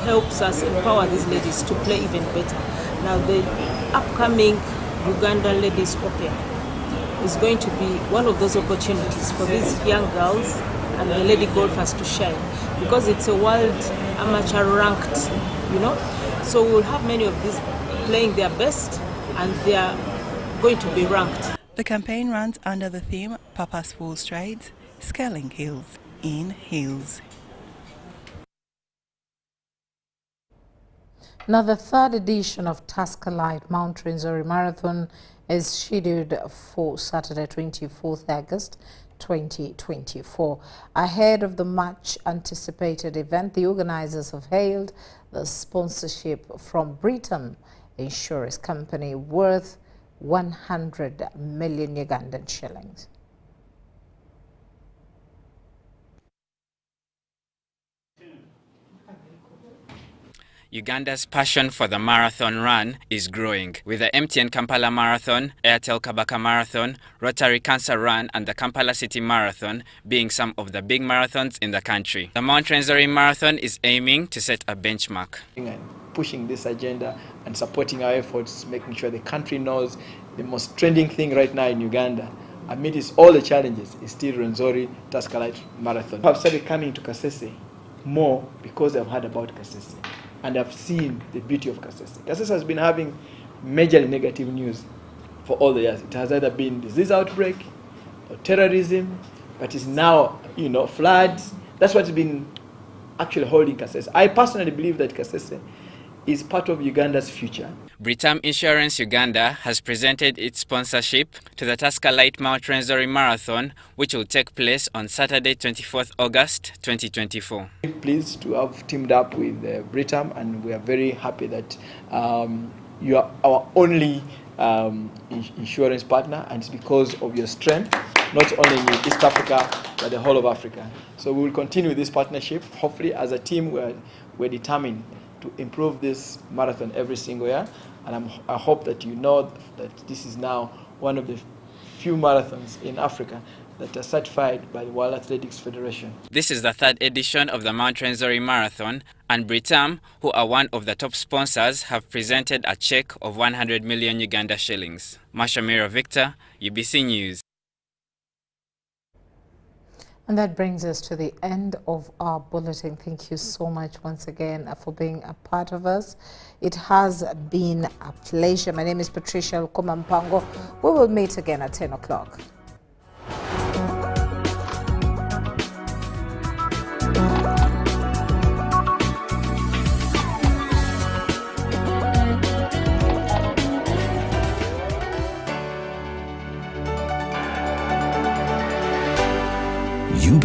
L: helps us empower these ladies to play even better. Now the upcoming Uganda Ladies Open is going to be one of those opportunities for these young girls and the lady golfers to shine, because it's a world amateur ranked, you know. So we will have many of these playing their best and they are going to be ranked.
R: The campaign runs under the theme Purposeful Strides, Scaling Hills in Hills.
A: Now, the third edition of Tusker Light Mount Rwenzori Marathon is scheduled for Saturday, 24th August 2024. Ahead of the much anticipated event, the organizers have hailed the sponsorship from Britam Insurance Company worth 100 million Ugandan shillings.
I: Uganda's passion for the marathon run is growing, with the MTN Kampala Marathon, Airtel Kabaka Marathon, Rotary Cancer Run and the Kampala City Marathon being some of the big marathons in the country. The Mount Rwenzori Marathon is aiming to set a benchmark.
S: And pushing this agenda and supporting our efforts, making sure the country knows the most trending thing right now in Uganda, amidst all the challenges, is still Rwenzori Taskalite Marathon. I've started coming to Kasese more because I've heard about Kasese. And I've seen the beauty of Kasese. Kasese has been having majorly negative news for all the years. It has either been disease outbreak or terrorism, but it's now, floods. That's what's been actually holding Kasese. I personally believe that Kasese is part of Uganda's future.
I: Britam Insurance Uganda has presented its sponsorship to the Taskalite Mount Rwenzori Marathon, which will take place on Saturday, 24th August 2024.
S: We're pleased to have teamed up with Britam, and we are very happy that you are our only insurance partner, and it's because of your strength, not only in East Africa, but the whole of Africa. So we will continue this partnership. Hopefully, as a team, we're determined to improve this marathon every single year, and I hope that you know that this is now one of the few marathons in Africa that are certified by the World Athletics Federation.
I: This is the third edition of the Mount Rwenzori Marathon, and Britam, who are one of the top sponsors, have presented a check of 100 million Uganda shillings. Mashamira Victor, UBC News.
A: And that brings us to the end of our bulletin. Thank you so much once again for being a part of us. It has been a pleasure. My name is Patricia Mpango. We will meet again at 10 o'clock.